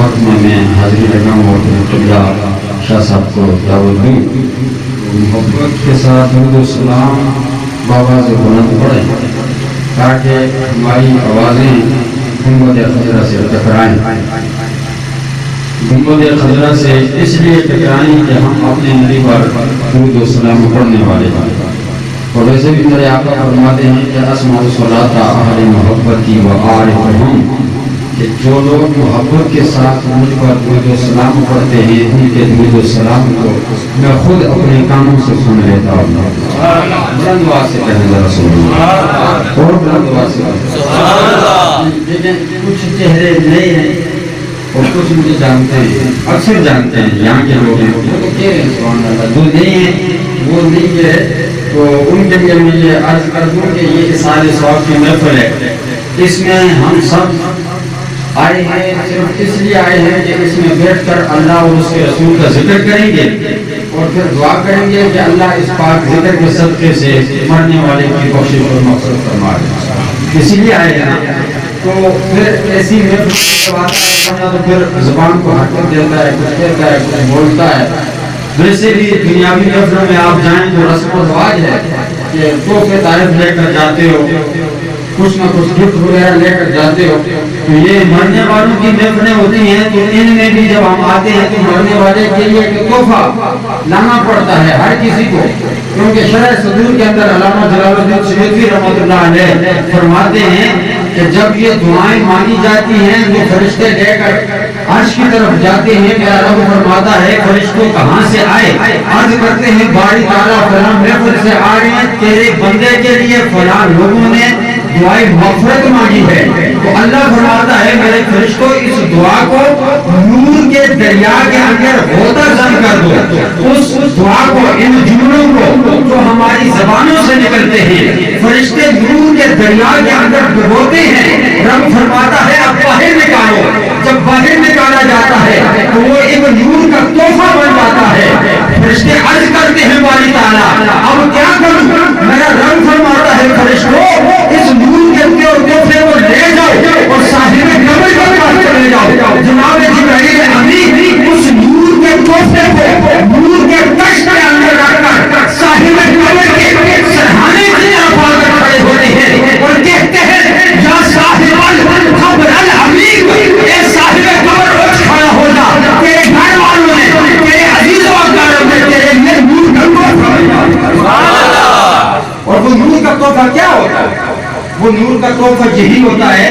وقت میں حاضری لگاؤں اور قبلہ شاہ صاحب کو دعوت دوں، محبت کے ساتھ درود و سلام بابا سے بلند پڑھیں تاکہ ہماری آوازیں گنبد خضرا سے ٹکرائیں۔ گنبد خضرا سے اس لیے ٹکرائیں کہ ہم اپنے نبی پر درود و سلام پڑھنے والے ہیں، اور ویسے بھی میرے آقا فرماتے ہیں کہ اسمع الصلاۃ اہل محبتی و عارفہم، کہ جو لوگ محبت کے ساتھ مجھ پر درود و سلام پڑھتے ہیں ان کے درود و سلام کو میں خود اپنے کانوں سے سن لیتا ہوں۔ بلند آواز سے کہیں ذرا سبحان اللہ، اور بلند آواز سے سبحان اللہ۔ لیکن کچھ چہرے نئے ہیں اور کچھ مجھے جانتے ہیں، اکثر جانتے ہیں یہاں کے لوگ ہیں، وہ تو کہہ رہے ہیں سبحان اللہ، جو نہیں ہیں وہ نہیں ہے، تو ان کے لیے میں یہ عرض کر دوں کہ یہ اصحاب ثواب کی محفل ہے، اس میں ہم سب آئے ہیں صرف اس لیے آئے ہیں کہ اس میں بیٹھ کر اللہ اور اس کے رسول کا ذکر کریں گے اور پھر دعا کریں گے کہ اللہ اس پاک ذکر کے صدقے سے مرنے والے کی بخشش اور مغفرت فرما دے، اسی لیے آئے ہیں۔ تو پھر ایسی محفل تو پھر زبان کو حرکت دیتا ہے، کچھ کہتا ہے، کچھ بولتا ہے۔ ویسے بھی دنیاوی محفلوں میں آپ جائیں تو رسم و رواج ہے کہ تحفے تحائف لے کر جاتے ہو، کچھ نہ کچھ گفٹ وغیرہ لے کر جاتے ہو، تو یہ مرنے والوں کی محفلیں ہوتی ہیں تو ان میں بھی جب ہم آتے ہیں تو مرنے والے کے لیے ایک تحفہ لانا پڑتا ہے ہر کسی کو، کیونکہ شرح صدور کے اندر علامہ جلال الدین سیوطی رحمۃ اللہ علیہ فرماتے ہیں کہ جب یہ دعائیں مانگی جاتی ہیں تو فرشتے لے کر عرش کی طرف جاتے ہیں، میرا رب فرماتا ہے فرشتوں کہاں سے آئے؟ عرض کرتے ہیں باری تعالیٰ فلاں محفل سے آ رہے ہیں، تیرے بندے کے لیے فلاں لوگوں نے دعائیں مغفرت مانگی ہے، تو اللہ فرماتا ہے میرے فرشتوں اس دعا کو نور کے دریا کے اندر ہوتا ضم کر دو، اس دعا کو، ان جملوں کو جو ہماری زبانوں سے نکلتے ہیں فرشتے نور کے دریا کے اندر ڈبوتے ہیں، رب فرماتا ہے اب باہر نکالو، جب باہر نکالا جاتا ہے تو وہ ایک نور کا تحفہ بن جاتا ہے۔ فرشتے عرض کرتے ہیں باری تعالیٰ اب کیا کروں؟ میرا رب فرماتا ہے فرشتوں اس نور کے تحفے کو لے جاؤ اور صاحب قبر کے پاس چلے جاؤ، جناب جبرائیل امین اس نور کے تحفے کو نور کے کشت کے اندر رکھ کر صاحب قبر کے سرحانے کی طرف آ کر کھڑے ہوتے ہیں اور کہتے ہیں یا صاحب القبر العمیم، اے صاحب قبر اٹھ کھڑا ہو جا، تیرے گھر والوں نے، تیرے عزیز و اقارب نے تیرے لیے نور کا تحفہ بھیجا۔ اور وہ نور کا تحفہ کیا ہوتا ہے؟ وہ نور کا تحفہ یہی ہوتا ہے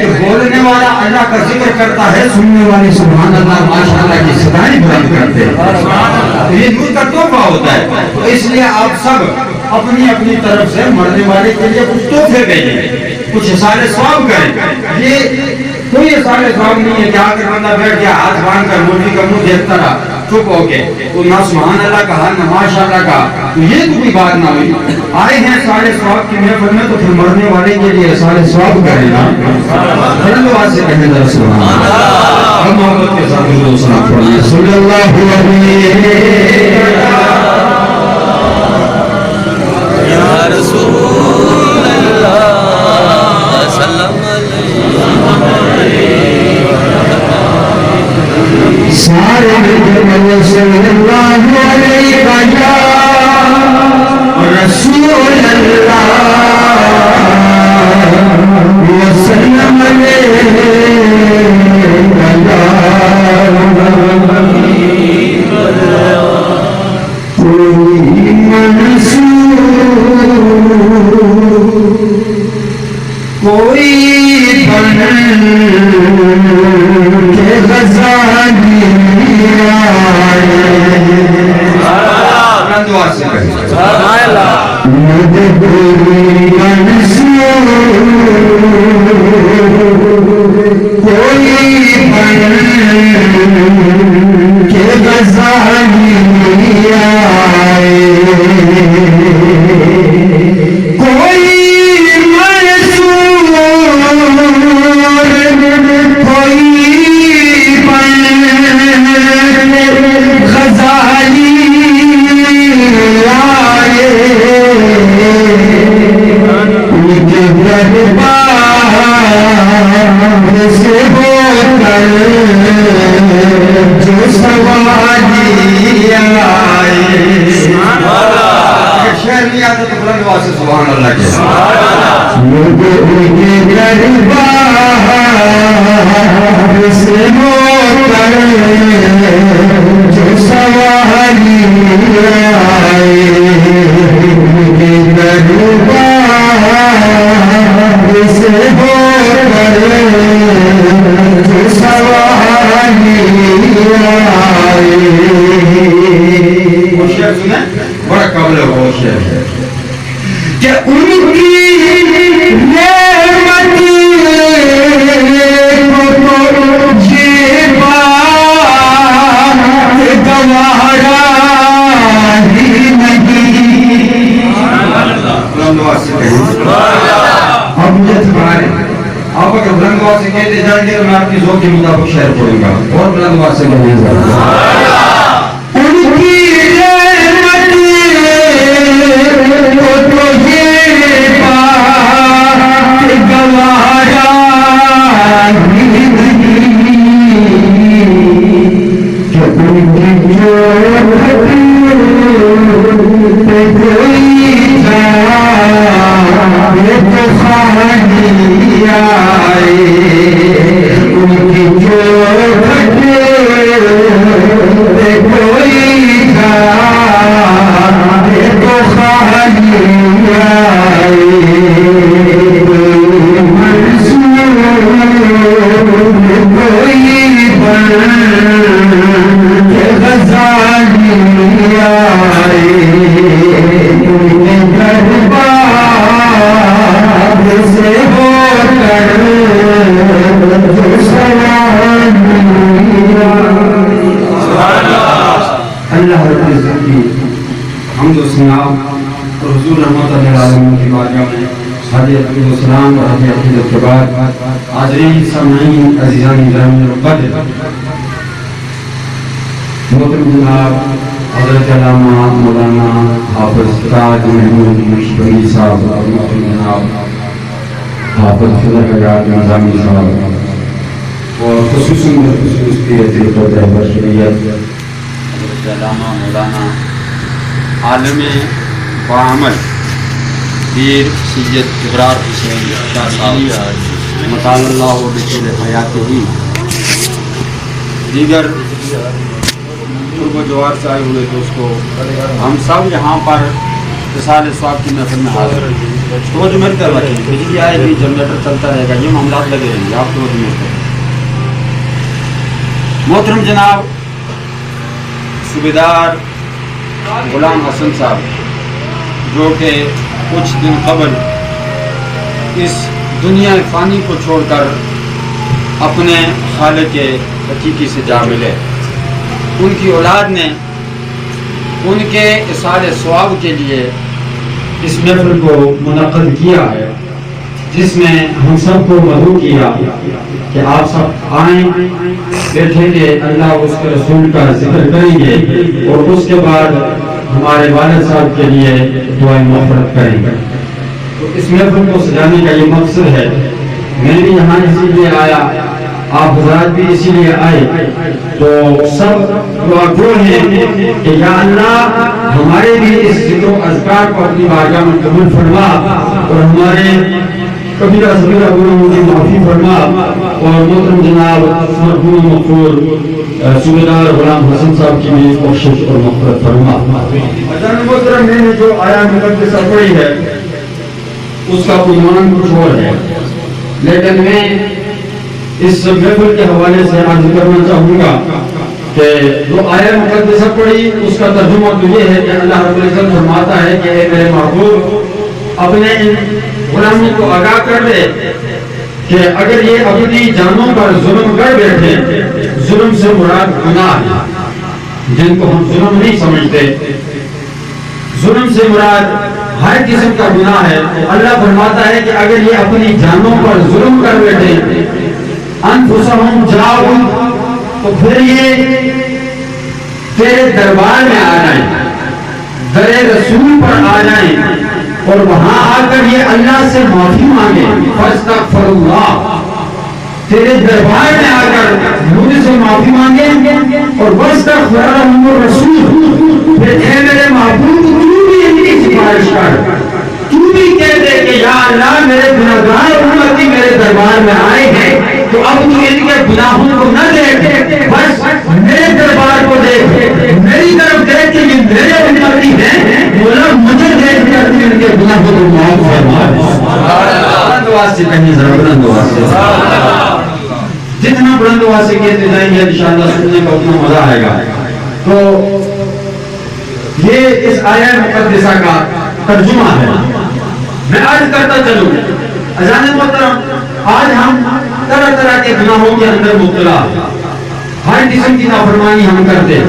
کہ بولنے والا اللہ کا ذکر کرتا ہے، سننے والے سبحان اللہ ماشاءاللہ کی صدائیں بلند کرتے ہیں، تو یہ نور کا تحفہ ہوتا ہے۔ تو اس لیے آپ سب اپنی اپنی طرف سے مرنے والے کے لیے کچھ تحفے بھیجیں، کچھ اثار ثواب کریں۔ یہ کوئی اثار ثواب نہیں ہے کہ آ کر بندہ بیٹھ گیا ہاتھ باندھ کر مولوی کا منہ دیکھتا رہا چپ ہو کے، تو نہ سبحان اللہ کہا نہ ماشاءاللہ کہا، تو یہ تو کوئی بات نہ ہوئی۔ آئے ہیں سارے ثواب کی محفل میں تو پھر مرنے والے کے لیے سارے ثواب کریں نا، بلند آواز سے کہنے ذرا سبحان اللہ، ہم محبت کے ساتھ درود و سلام پڑھیں صلی اللہ علیہ یا رسول اللہ صلی اللہ علیہ سارے مجھے صلی اللہ علیہ رسول اللہ وسلم کوئی منصور کوئی بن کے غزالی دربار سوالی آئے شہر نہیں آتا تو بلند آواز سے سبحان اللہ کے لوگ ان کے دربار سے ہو کر جو سوالی آئے ان کے دربار سے ہو کر جو سوالی آئے وہ شعر سنیں بڑا قابل وہ شعر ہے کہ ان کی نعمت کو جی بات گوارا ہی نہیں اب مجھے سکھائے آپ اگر بلند آواز سے کہتے جائیں گے تو میں آپ کی ذوق کے مطابق شعر پڑھوں گا اور بلند آواز سے کہنے ضرور ان کی نعمت کو تو یہ بات گوارا ہی نہیں کہ ان کی جو کوئی جائے تو خالی آئے ان کی جو کوئی جائے تو خالی آئے منصور کوئی بن غزالی آئے دربار سے ہو کر اللہ رب العزت کی حمد و ثنا اور حضور رحمت العالمین کی بارگاہ میں حاضر عقید و سلام اور حاضر عقیدت کے بعد حاضرین سامعین عزیزان گرامی القدر محترم جناب حضرت علامہ مولانا حافظ تاج محمود مشبری صاحب اور محترم جناب حافظ فضل حیات نظامی صاحب اور خصوصاً خصوص کی عزیزت و بشریت حضرت علامہ مولانا عالم باعمل پیر سید ابرار حسین شاہ صاحب مطال اللہ و بطول حیات ہی دیگر قرب و جوار سے آئے ہوئے دوستو ہم سب یہاں پر اتصال ثواب کی محفل میں حاضر توجہ میں کر رکھیں بجلی آئے گی جنریٹر چلتا رہے گا یہ معاملات لگے رہیں گے آپ توجہ میں کریں محترم جناب صوبیدار غلام حسن صاحب جو کہ کچھ دن قبل اس دنیا فانی کو چھوڑ کر اپنے خالق حقیقی سے جا ملے ان کی اولاد نے ان کے اصال ثواب کے لیے اس محفل کو منعقد کیا ہے جس میں ہم سب کو مدعو کیا کہ آپ سب آئیں بیٹھیں گے اللہ اس کے رسول کا ذکر کریں گے اور اس کے بعد ہمارے والد صاحب کے لیے دعائیں مغفرت کریں گے تو اس محفل کو سجانے کا یہ مقصد ہے میں بھی یہاں اسی لیے آیا آپ حضرات بھی اسی لیے آئے تو سب دعا گو ہیں کہ یا اللہ ہمارے بھی اس ذکر و اذکار کو اپنی بارگاہ میں قبول فرما اور ہمارے کبیرہ صغیرہ گناہوں کی معافی فرما اور محترم جناب مرحوم مغفور صوبیدار غلام حسن صاحب کی بھی بخشش اور مغفرت فرما. اذان محترم میں نے جو آیا مقدسہ پڑھی ہے اس کا عنوان کچھ اور ہے لیکن میں اس محفل کے حوالے سے عرض کرنا چاہوں گا کہ جو آیت مقدسہ پڑھی اس کا ترجمہ تو یہ ہے کہ اللہ رب العزت فرماتا ہے کہ اے میرے محبوب اپنے غلامی کو آگاہ کر دے کہ اگر یہ اپنی جانوں پر ظلم کر بیٹھے ظلم سے مراد گناہ ہے جن کو ہم ظلم نہیں سمجھتے ظلم سے مراد ہر قسم کا گناہ ہے اللہ فرماتا ہے کہ اگر یہ اپنی جانوں پر ظلم کر بیٹھے انفسہم جاؤ تو پھر یہ تیرے دربار میں آ جائیں در رسول پر آ جائیں اور وہاں آ کر یہ اللہ سے معافی مانگے فاستغفر اللہ تیرے دربار میں آ کر مجھ سے معافی مانگے اور وَاسْتَغْفَرَهُمُ الرَّسُولُ، پھر اے میرے محبوب تو بھی ان کی سفارش کر، تو بھی کہہ دے کہ یا اللہ میرے گناہگار امتی میرے دربار میں آئے ہیں، تو اب تو ان کے گناہوں کو نہ دیکھ، بس میرے دربار کو دیکھ، میری طرف دیکھ کہ یہ میرے امتی ہیں، مولا مجھے دیکھ کر ان کے گناہوں کو معاف فرما۔ بلند آواز سے کہیں ذرا، بلند آواز سے، جتنا بلند آواز سے کہتے جائیں گے انشاءاللہ سننے کا اتنا مزہ آئے گا۔ تو یہ اس آیہ مقدسہ کا ترجمہ ہے۔ میں عرض کرتا چلوں اذان محترم، آج ہم طرح طرح کے گناہوں کے اندر مبتلا، ہر قسم کی نافرمانی ہم کرتے،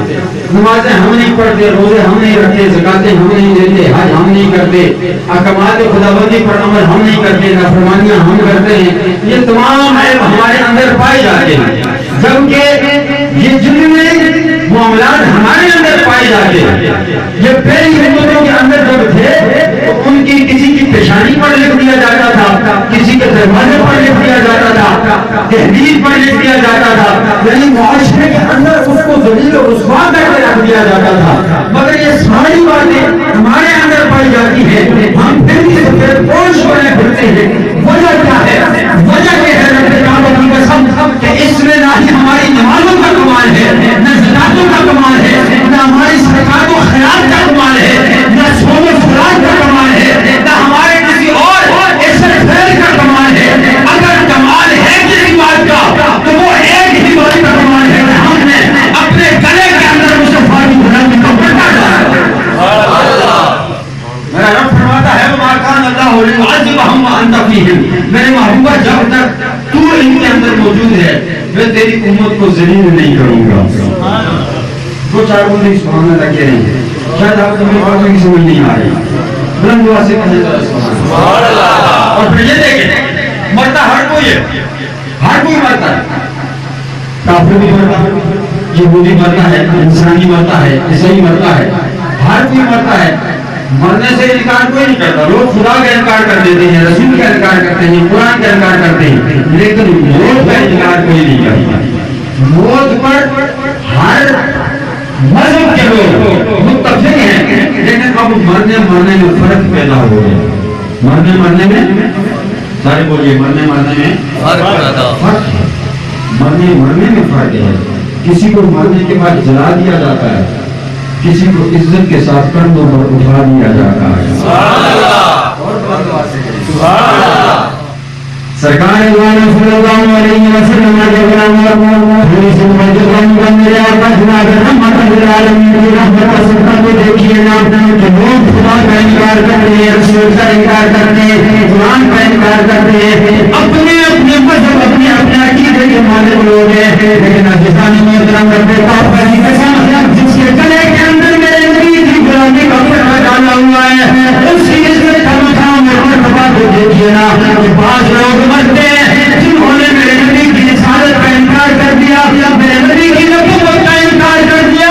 نمازیں ہم نہیں پڑھتے، روزے ہم نہیں رکھتے، زکاتیں ہم نہیں دیتے، حج ہم نہیں کرتے، احکامات خداوندی پر عمل ہم نہیں کرتے، نافرمانیاں ہم کرتے ہیں۔ یہ تمام عیب ہمارے اندر پائے جاتے ہیں، جبکہ یہ جتنے معاملات ہمارے اندر پائے جاتے ہیں، یہ پہلی امتوں کے اندر جب تھے تو ان کی کسی کی پیشانی پر لکھ دیا جاتا تھا، کسی کے دروازے پر لکھ دیا جاتا تھا، تحریر پر لکھ دیا جاتا تھا، یعنی معاشرے کے اندر اس کو ذلیل و رسوا کر کے رکھ دیا جاتا تھا۔ مگر یہ ساری باتیں ہمارے اندر پائی جاتی ہیں، ہم پھر بھی سفید پوش بنے پھرتے ہیں۔ وجہ کیا ہے؟ وجہ یہ ہے رب کعبہ کی قسم کہ اس میں نہ ہی ہماری نمازوں کا کمال ہے، نہ زکاتوں کا کمال ہے، نہ ہماری صدقات و خیرات کا کمال ہے، نہ صوم و صلات کا کمال ہے، نہ ہمارے کسی اور ایسے خیر کا کمال ہے۔ اگر کمال ہے کسی بات کا تو وہ ایک ہی بات کا کمال ہے کہ ہم نے اپنے گلے کے اندر مصطفیٰ کی بلندی کو بڑھا ڈالا۔ میرا رب فرماتا ہے وَمَا كَانَ اللَّهُ لِيُعَذِّبَهُمْ وَأَنْتَ فِيهِمْ، میرے محبوبہ جب تک تو ان کے اندر موجود ہے میں تیری امت کو ذلیل نہیں کروں گا۔ دو چار بندے سبحان اللہ کہہ رہے ہیں، شاید آپ کو میری باتوں کی سمجھ نہیں آ رہی، بلند آواز سے کہنے سبحان اللہ۔ اور پھر یہ دیکھیں مرتا ہر کوئی ہے، ہر کوئی مرتا ہے، کافر بھی مرتا ہے، یہودی مرتا ہے، انسانی مرتا ہے، عیسائی مرتا ہے، ہر کوئی مرتا ہے۔ مرنے سے انکار کوئی نہیں کرتا، لوگ خدا کا انکار کر دیتے ہیں، رسول کا انکار کرتے ہیں، قرآن کا انکار کرتے ہیں، لیکن موت کا انکار کوئی نہیں کرتا۔ موت پر ہر مذہب کے لوگ متفق ہیں، لیکن اب مرنے میں فرق پیدا ہو گیا۔ مرنے میں سارے بولیے، مرنے میں فرق ہے، مرنے میں فرق ہے۔ کسی کو مرنے کے بعد جلا دیا جاتا ہے، کسی کو عزت کے ساتھ کندھوں پر اٹھا دیا جاتا ہے۔ سرکار صلی اللہ علیہ وسلم کے دیکھیے نا کہ لوگ خدا کا انکار کرتے ہیں، رسول کا انکار کرتے ہیں، قرآن کا انکار کرتے ہیں، اپنے مذہب اپنے عقیدے کے مالک لوگ ہیں، لیکن پاکستانی محترم رب کعبہ کی قسم جس کے گلے کے اندر میرے نبی کی غلامی کا پردہ ڈالا ہوا ہے، اس کی عزت کا مقام اور مرتبہ کو دیکھیے نا کہ بعض لوگ مرتے ہیں جنہوں نے میرے نبی کی رسالت کا انکار کر دیا، میرے نبی کی نبوت کا انکار کر دیا،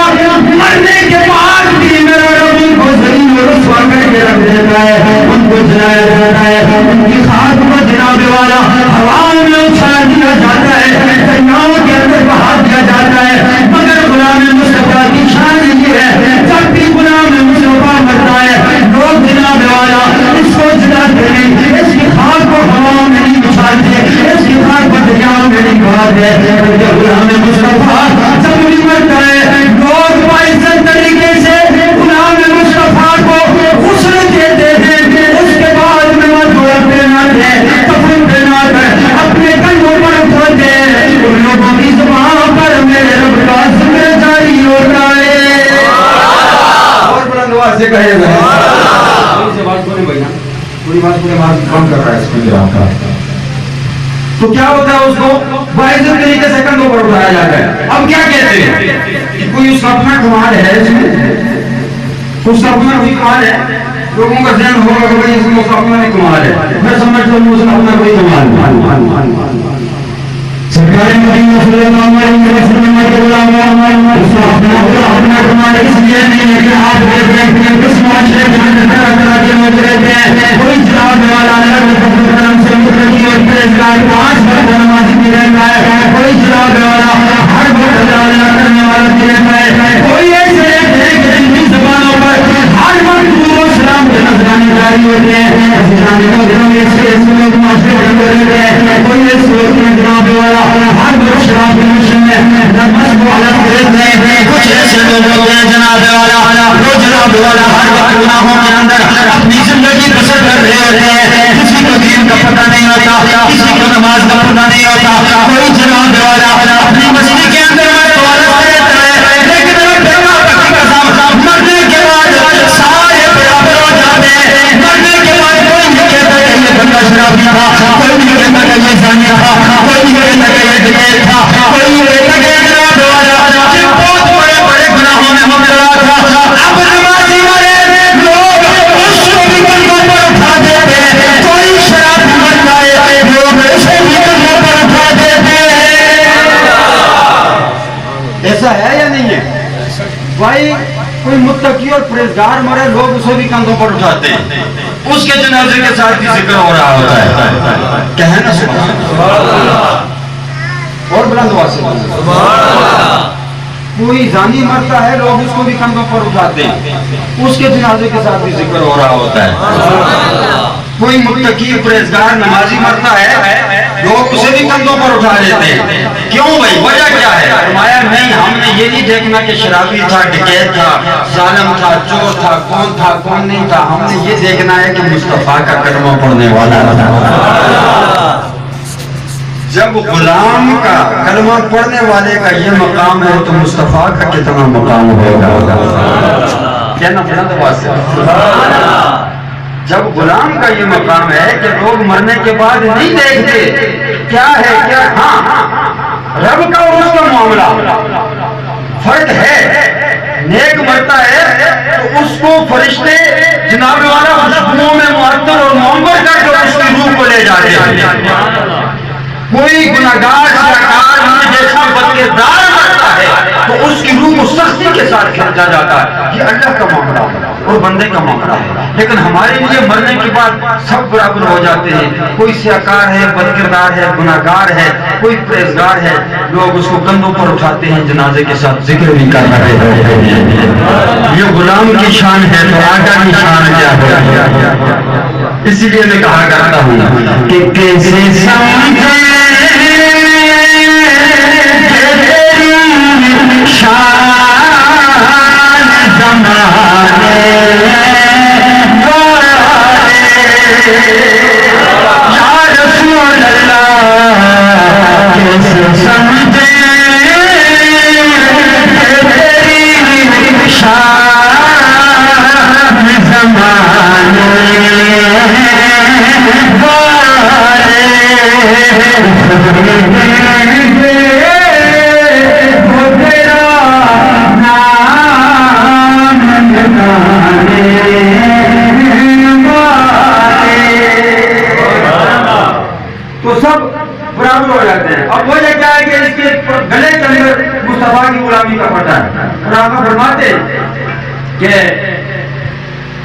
مرنے کے بعد بھی میرا رب ان کو ذلیل و رسوا کر کے رکھ دیتا ہے، ان کو جلایا جاتا ہے، ان کی خاک کو جناب والا ہوا میں اچھال دیا جاتا ہے، دریاؤں کے اندر بہا دیا جاتا ہے۔ مگر غلام مصطفیٰ کی شان یہ ہے جب بھی غلام مصطفیٰ مرتا ہے لوگ جناب والا اس کو جلاتے ہیں، اس کی خاک کو ہوا میں نہیں اچھالتے، اس کی خاک کو دریاؤں میں نہیں بہاتے۔ جب غلام مصطفیٰ جب بھی مرتا ہے لوگ باعزت طریقے سے غلام مصطفیٰ کو غسل دیتے ہیں، اس کے بعد میں وہ پہناتے ہیں، کفن پہناتے ہیں، اپنے کندھوں پر اٹھاتے ہیں، ان لوگوں کی زبان پر میرے رب کا ذکر جاری ہوتا ہے۔ اور بلند آواز سے کہے گا پوری بات پورے کام کر رہا ہے اس میں آپ کا، تو کیا ہوتا ہے اس کو باعزت طریقے سے کندھوں پر اٹھایا جاتا ہے۔ اب کیا کہتے ہیں کوئی اس کا اپنا کمال ہے، اس میں اس کا اپنا کوئی کمال ہے، لوگوں کا ذہن ہوگا کہ بھائی اس میں اس کا اپنا بھی کمال ہے، میں سمجھتا ہوں اس کا اپنا کوئی کمال۔ سرکار مدینہ صلی اللہ علیہ وسلم کے غلام اس کا اپنا کمال اس لیے نہیں ہے کہ آپ دیکھتے ہیں کس معاشرے کے اندر طرح طرح کے لوگ رہتے ہیں، کوئی جناب والا کرم سے مترکی اور پرہیزگار 5 وقت نمازی بھی رہتا ہے، کوئی جناب والا ہر وقت اللہ کرنے والا کچھ ایسے لوگ ہوتے ہیں جناب والا وہ جناب والا ہر وقت گناہوں کے اندر اپنی زندگی بسر کر رہے ہوتے ہیں. کسی کو دین کا پتہ نہیں ہوتا, کسی کو نماز کا پتہ نہیں ہوتا. کوئی جناب والا اپنی مسجد کے اندر لیکن مرنے کے بعد سارے برابر ہو جاتے ہیں. مرنے کے بعد کوئی نہیں کہتا کہ یہ بندہ شرابی تھا, کوئی نہیں کہتا کہ یہ زانی تھا, کوئی نہیں کہتا کہ یہ ڈکیت تھا, کوئی نہیں کہتا کہ یہ جناب والا بہت بڑے بڑے گناہوں میں مبتلا تھا. اب نمازی والے لوگ اس کو بھی کندھوں پر اٹھا دیتے ہیں. کوئی شرابی بن جائے لوگ اسے بھی کندھوں پر اٹھا دیتے ہیں. ایسا ہے یا نہیں ہے بھائی؟ کوئی متقی اور پرہیزگار مرے لوگ اسے بھی کندھوں پر اٹھاتے ہیں, اس کے جنازے کے ساتھ بھی ذکر ہو رہا ہوتا ہے. کہیں نا سبحان اللہ, اور بلند آواز سے سبحان اللہ. کوئی زانی مرتا ہے لوگ اس کو بھی کندھوں پر اٹھاتے ہیں, اس کے جنازے کے ساتھ بھی ذکر ہو رہا ہوتا ہے. کوئی متقی پرہیزگار نمازی مرتا ہے لوگ اسے بھی کندھوں پر اٹھا لیتے ہیں. کیوں بھائی, وجہ کیا ہے؟ فرمایا نہیں, ہم نے یہ نہیں دیکھنا کہ شرابی تھا, ڈکیت تھا, ظالم تھا, چور تھا, کون نہیں تھا. ہم نے یہ دیکھنا ہے کہ مصطفیٰ کا کلمہ پڑھنے والا تھا. جب غلام کا کلمہ پڑھنے والے کا یہ مقام ہے تو مصطفیٰ کا کتنا مقام ہوگا. کہنا بلند آواز سے سبحان اللہ. جب غلام کا یہ مقام ہے کہ لوگ مرنے کے بعد نہیں دیکھتے کیا ہے کیا, ہاں رب کا اور اس کا معاملہ فرق ہے. نیک مرتا ہے تو اس کو فرشتے جناب والا خوشبوؤں میں معطر اور منور کر کے اس کی روح کو لے جاتے ہیں. کوئی گناہگار جیسا بدکردار مرتا ہے تو اس کی روح کو سختی کے ساتھ کھینچا جاتا ہے. یہ اللہ کا معاملہ ہے اور بندے کا معاملہ ہے. لیکن ہمارے لیے مرنے کے بعد سب برابر ہو جاتے ہیں. کوئی سیاکار ہے, بدکردار ہے, گناہگار ہے, کوئی پرہیزگار ہے, لوگ اس کو کندھوں پر اٹھاتے ہیں, جنازے کے ساتھ ذکر بھی کر رہے ہیں. یہ غلام کی شان ہے تو آقا کی شان کیا ہے. اسی لیے میں کہا کرتا ہوں کہ کیسے سمجھے شان زمانے یا رسول اللہ, کیسے سمجھے تیری شان زمانے تو سب برابر ہو جاتے ہیں. اب وجہ کیا ہے کہ اس کے گلے کے اندر مصطفیٰ کی غلامی کا پتہ ہے. اور آپ فرماتے کہ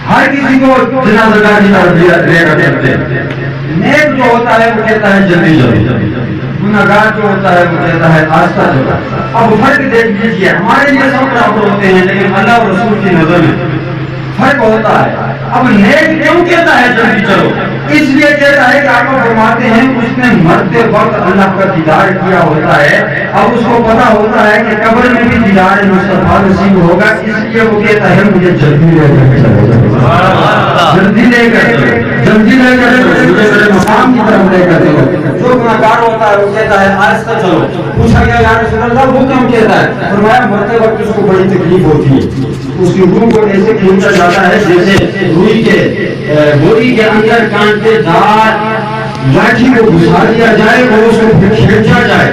ہر کسی کو جنازہ گاہ کی طرف لے کر چلتے ہیں. نیک جو ہوتا ہے وہ کہتا ہے جلدی جلدی, گناہگار جو ہوتا ہے وہ کہتا ہے آہستہ چلو. اب فرق دیکھ لیجیے, ہمارے لیے سب برابر ہوتے ہیں لیکن اللہ اور رسول کی نظر میں فرق ہوتا ہے. اب نیک کیوں کہتا ہے جلدی چلو؟ اس لیے کہتا ہے کہ آپ فرماتے ہیں اس نے مرتے وقت اللہ کا دیدار کیا ہوتا ہے. اب اس کو پتا ہوتا ہے کہ قبر میں بھی دیدار مصطفیٰ نصیب ہوگا, اس لیے وہ کہتا ہے مجھے جلدی لے کر چلو, جلدی لے کر چلو, جلدی لے کر چلو, میرے مقام کی طرف لے کر چلو. جو گناہگار ہوتا ہے وہ کہتا ہے آہستہ چلو. پوچھا گیا یا رسول اللہ وہ کیوں کہتا ہے؟ فرمایا مرتے وقت اس کو بڑی تکلیف ہوتی ہے, اس کی روح کو ایسے کھینچا جاتا ہے جیسے روئی کے بوری کے اندر کانٹے دار لاٹھی کو گھسا دیا جائے اور اس کو پھر کھینچا جائے,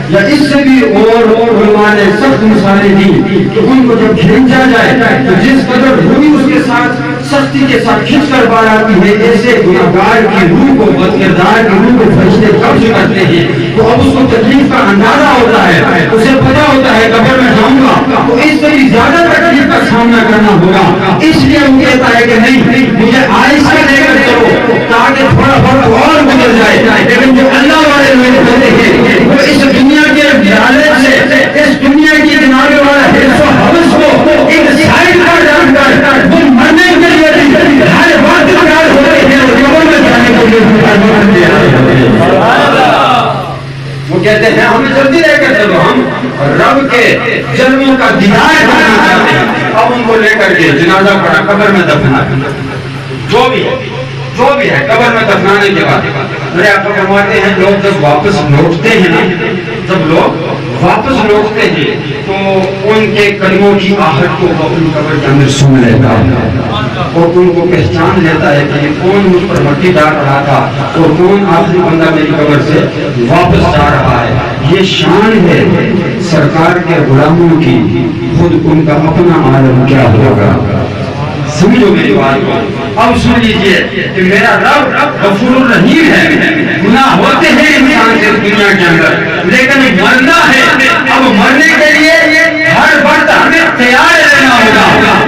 یا اس سے بھی اور علماء نے سخت مثالیں دی کہ ان کو جب کھینچا جائے تو جس قدر روئی اس کے ساتھ سختی کے ساتھ کھینچ کر باہر آتی ہے, ایسے گناہگار کی روح کو, بدکردار کی روح کو فرشتے قبض کرتے ہیں. تو اب اس کو تکلیف کا اندازہ ہوتا ہے, اسے پتا ہوتا ہے قبر میں جاؤں گا تو اس سے بھی زیادہ تکلیف کا سامنا کرنا ہوگا. اس لیے وہ کہتا ہے کہ نہیں, مجھے آہستہ لے کر چلو تاکہ تھوڑا وقت اور گزر جائے. لیکن جو اللہ والے لوگ ہوتے ہیں وہ اس دنیا کے لالچ سے, اس دنیا کی کنارے والا حرص و حوث کو ایک سائڈ پر رکھ کر وہ مرنے کے لیے ہر وقت تیار ہوتے ہیں اور قبر میں جانے کے لیے وہ کہتے ہیں ہمیں جلدی لے کر چلو, ہم رب کے جلووں کا دیدار کرنا چاہتے ہیں، اب ان کو لے کر کے جنازہ پڑا قبر میں دفنا، جو بھی ہے قبر میں دفنانے کے بعد میرے آپ کو فرماتے ہیں لوگ جب واپس لوٹتے ہیں نا، جب لوگ واپس لوٹتے ہیں تو ان کے قدموں کی آہٹ کو اپنی قبر کے اندر سن لیتا ہے اور ان کو پہچان لیتا ہے کہ کون مجھ پر مٹی ڈال رہا تھا اور کون آخری بندہ میری قبر سے واپس جا رہا ہے۔ یہ شان ہے سرکار کے غلاموں کی، خود ان کا اپنا عالم کیا ہوگا۔ سمجھو میری بات کو، اب سن لیجئے کہ میرا رب غفور الرحیم ہے، گناہ ہوتے ہیں انسان سے دنیا کے اندر، لیکن مرنا ہے، اب مرنے کے لیے ہر وقت ہمیں تیار رہنا ہوگا۔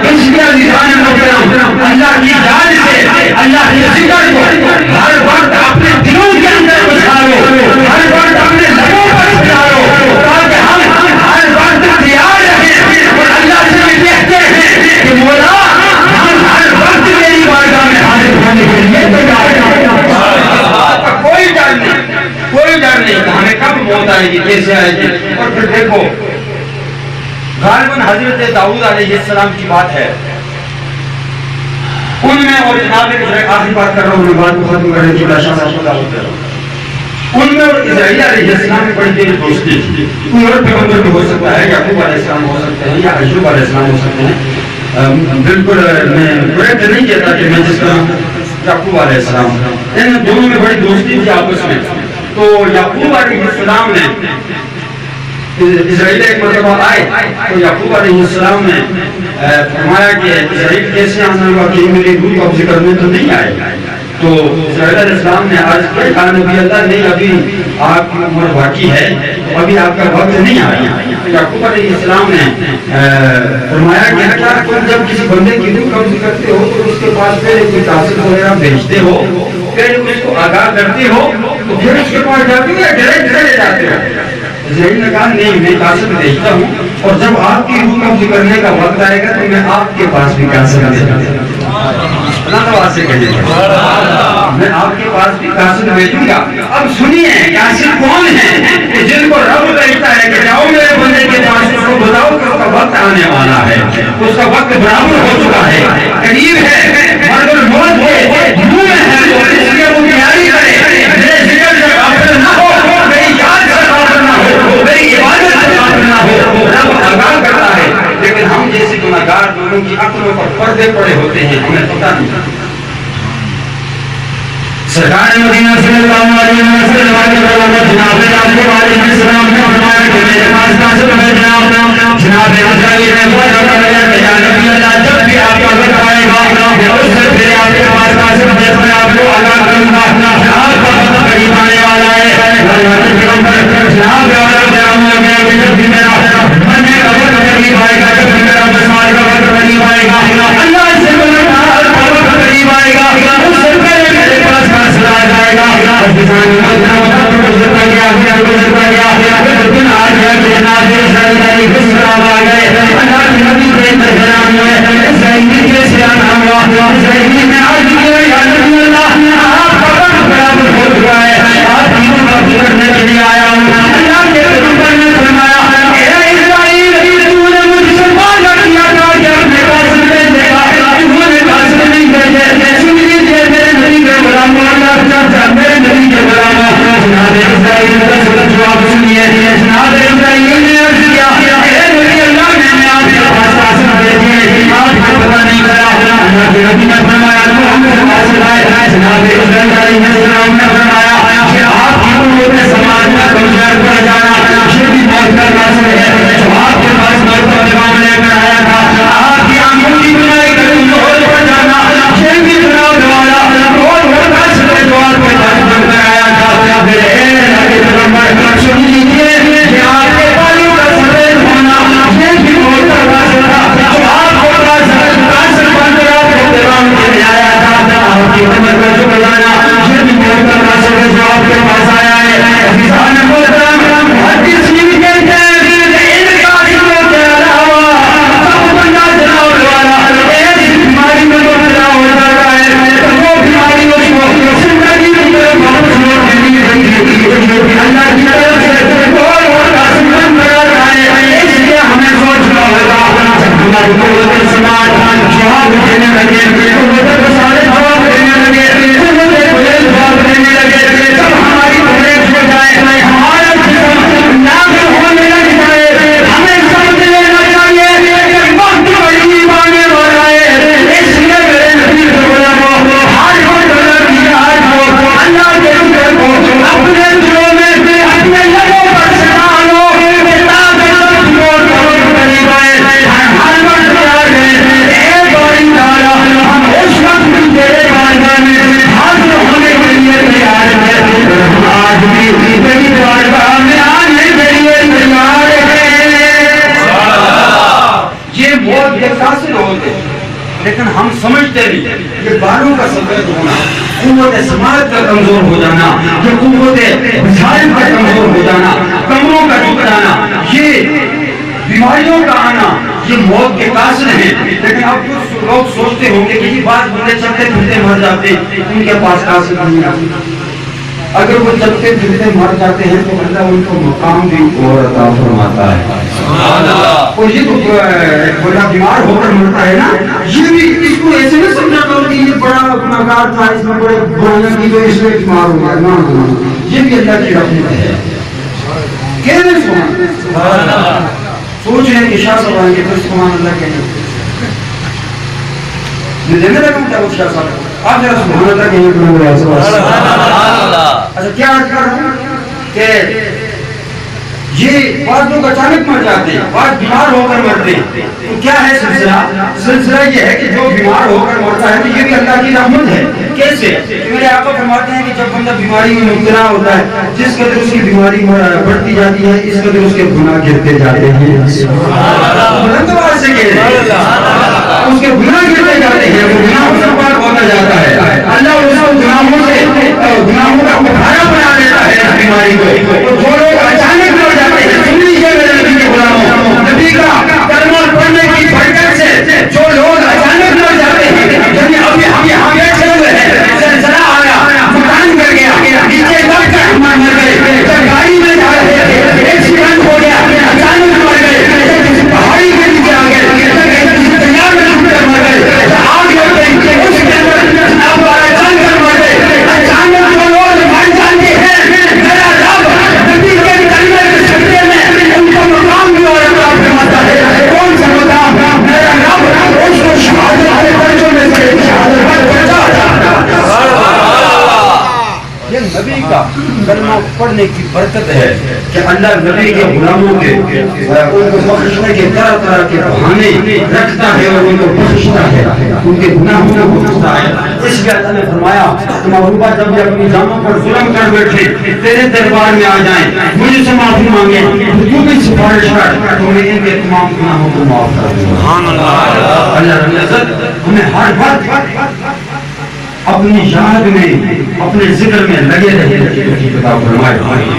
اس لیے عزیزان محترم، اللہ کی جان سے اللہ کے ذکر کو ہر وقت اپنے دلوں کے اندر بچھاؤ، ہر وقت اپنے لبوں پر بچھاؤ، تاکہ ہم ہر وقت تیار رہیں اور اللہ سے کہتے ہیں کہ مولا ہر وقت میری بارگاہ میں حاضر ہونے کے لیے تیار ہیں۔ کوئی ڈر نہیں کہ ہمیں کب موت آئے گی، کیسے آئے گی۔ اور پھر دیکھو غالباً حضرت داؤد علیہ السلام کی بات ہے، ان میں اور جناب آخری بات کر رہا ہوں، میں بات کو ختم کرنے کی بلا شاہ ان میں اور اسرائیل علیہ السلام میں بڑی دیر دوستی تھی۔ کوئی اور پیغمبر بھی ہو سکتا ہے، یعقوب علیہ السلام ہو سکتے ہیں یا ایوب علیہ السلام ہو سکتے ہیں، بالکل میں کریکٹ نہیں کہتا کہ میں جس طرح یعقوب علیہ السلام، ان دونوں میں بڑی دوستی تھی آپس میں۔ تو یعقوب علیہ السلام نے اسرائیل ایک مرتبہ آئے تو یعقوب علیہ السلام نے فرمایا کہ اسرائیل کیسے آنا ہوا کہ میری روح قبض کرنے تو نہیں آئے۔ تو اسرائیل علیہ السلام نے عرض کیا کہ نبی اللہ نہیں، ابھی آپ کی عمر باقی ہے، ابھی آپ کا وقت نہیں آیا۔ یعقوب علیہ السلام نے فرمایا کہ کیا تم جب کسی بندے کی روح قبض کرتے ہو تو اس کے پاس پہلے کوئی قاصد وغیرہ بھیجتے ہو، پہلے اس کو آگاہ کرتے ہو تو پھر اس کے پاس جاتے ہو یا ڈائریکٹ چلے جاتے ہو؟ اسرائیل نے کہا نہیں، میں قاصد بھیجتا ہوں اور جب آپ کی روح قبض کرنے کا وقت آئے گا تو میں آپ کے پاس بھی قاصد بھیجوں گا۔ میں آپ کے پاس بھی قاصد بھیجوں گا۔ اب سنیے قاصد کون ہے کہ جن کو رب کہتا ہے کہ جاؤ میرے بندے کے پاس، اس کو بتاؤ کہ اس کا وقت آنے والا ہے، اس کا وقت برابر ہو چکا ہے، قریب ہے، مرگ الموت ہے، منہ میں ہے، تو اس لیے وہ تیاری کرے۔ میرے ذکر سے غافل نہ ہو، میری یاد سے غافل نہ ہو، میری عبادت سے غافل نہ ہو۔ رب آگاہ کرتا ہے، لیکن ہم جیسے گناہگار لوگوں کی عقلوں پر پردے پڑے ہوتے ہیں، ہمیں پتہ نہیں۔ سرکار مدینہ صلی اللہ علیہ وسلم جناب علیہ السلام نے فرمایا کہ میرے پاس قاصد ہے جناب عزرائیل نے فرمایا کہ یا نبی اللہ جب بھی آپ کا وقت آئے گا اس سے پھر آپ کے پاس قاصد ہے، میں آپ کو آگاہ کروں گا آپ کا وقت قریب آنے والا ہے۔ جناب جب بھی میرا مرنے کا وقت قریب آئے گا، جب بھی میرا بسمال کا وقت قریب آئے گا، اللہ سے ملاقات کا وقت قریب آئے گا، اس سے پہلے میرے پاس فیصلہ آ جائے گا۔ دن آ گیا کہ جناب لیکن ہم سمجھتے نہیں یہ بالوں کا سفید ہونا، قوت سماعت کا کمزور ہو جانا، یہ قوت بچھائن کا کمزور ہو جانا، کمروں کا جھک جانا، یہ بیماریوں کا آنا، یہ موت کے قاصد ہیں. لیکن اب کچھ لوگ سوچتے ہوں گے کہ یہ بات بندے چلتے پھرتے مر جاتے ان کے پاس قاصد نہیں آتی. اگر وہ چلتے پھرتے مر جاتے ہیں تو اللہ ان کو مقام بھی اور عطا فرماتا ہے. اور یہ تو بڑا بیمار ہو کر مرتا ہے نا، یہ بھی اس کو ایسے نہ سمجھا کرو کہ یہ بڑا گناہگار تھا، اس میں بڑے برائیاں کی تو اس میں بیمار ہو گیا. نہ، یہ بھی اللہ کی رحمت ہے. کہنے سبحان اللہ، سوچ رہے ہیں کہ شاہ صاحب آئیں گے تو سبحان اللہ کہنے میں دینے لگا ہوں کیا وہ شاہ صاحب آپ ذرا سبحان اللہ کہنے کو نہ رہا. اچھا کیا عرض کر رہا ہوں کہ یہ بعض لوگ اچانک مر جاتے ہیں، بعض بیمار ہو کر مرتے ہیں. تو کیا ہے سلسلہ یہ ہے کہ جو بیمار ہو کر مرتا ہے تو یہ بھی اللہ کی رحمت ہے. کیسے؟ میرے آقا فرماتے ہیں کہ جب بندہ بیماری میں مبتلا ہوتا ہے، جس قدر اس کی بیماری بڑھتی جاتی ہے اس قدر اس کے گناہ گرتے جاتے ہیں. بلند آواز سے کہہ رہے ہیں اس کے گناہ گرتے جاتے ہیں، وہ گناہوں سے پاک ہوتا جاتا ہے. اللہ اس کو گناہوں کا بھارا بنا دیتا ہے اس بیماری کو. تو جو لوگ اچانک مر جاتے ہیں، سن لیجیے میرے نبی کے غلاموں، نبی کا کلمہ پڑھنے کی برکت سے جو لوگ اچانک مر جاتے ہیں، یعنی ابھی ہم یہاں بیٹھے ہوئے ہیں، زلزلہ آیا، مکان گر گیا، نیچے لگ کر ہم مر گئے، جب گاڑی میں جا رہے تھے ایکسیڈنٹ ہو گیا، اچانک مر گئے، کسی پہاڑی کے نیچے آ گئے، کسی دریا میں ڈوب کر مر گئے، آگ لگ گئی، اس کے اندر آپ اچانک مر گئے. اچانک جو لوگ مر جاتے ہیں، میرا رب نبی کے کلمے کے صدقے میں ان کا مقام بھی اور عطا فرماتا ہے. کون سا مقام؟ میرا رب اس کو شہادت کے درجوں میں سے شہادت پر پہنچا دیتا ہے. یہ نبی کا کلمہ پڑھنے کی برکت ہے کہ اللہ نبی کے غلاموں کے ان کو بخشنے کے طرح طرح کے بہانے رکھتا ہے اور ان کو بخشتا ہے، ان کے گناہوں کو بخشتا ہے. اس لیے اللہ نے فرمایا محبوبہ جب بھی اپنی جانوں پر ظلم کر بیٹھے تیرے دربار میں آ جائیں، مجھ سے معافی مانگیں، تو بھی سفارش کر تو میں ان کے تمام گناہوں کو معاف کر دوں گا. اللہ رب العزت ہمیں ہر وقت اپنی یاد میں اپنے ذکر میں لگے رہنے کی توفیق عطا فرمائے،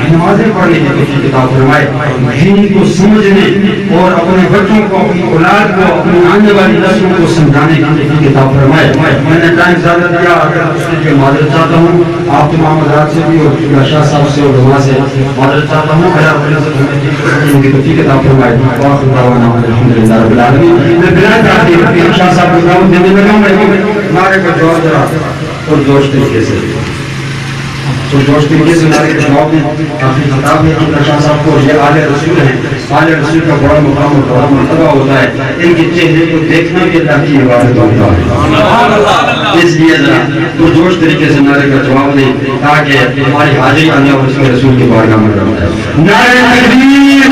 نمازیں پڑھنے کی توفیق عطا فرمائے، دین کو سمجھنے اور اپنے بچوں کو، اپنی اولاد کو، اپنی آنے والی نسلوں کو سمجھانے کی توفیق عطا فرمائے. میں نے ٹائم زیادہ دیا، اگر اس کے معذرت چاہتا ہوں آپ تمام حضرات سے بھی اور شاہ صاحب سے اور علماء سے معذرت چاہتا ہوں. اللہ رب العزت ہمیں کی توفیق عطا فرمائے. وآخر دعوانا الحمدللہ رب العالمین. میں بلا تعریف شاہ صاحب کو دعوت دینے لگا ہوں. میں نعرے کا جواب ذرا اور جوش طریقے سے نعرے کے جواب میں کافی خطاب ہے کہ شاہ صاحب کو یہ آل رسول ہیں، آل رسول کا بڑا مقام اور بڑا مرتبہ ہوتا ہے، ان کے چہرے کو دیکھنا بھی اللہ کی عبادت ہوتا ہے. اس لیے ذرا تو جوش طریقے سے نعرے کا جواب دیں تاکہ ہماری حاضری اللہ اور اس کے رسول کی بارگاہ میں رہے. نعرہ تکبیر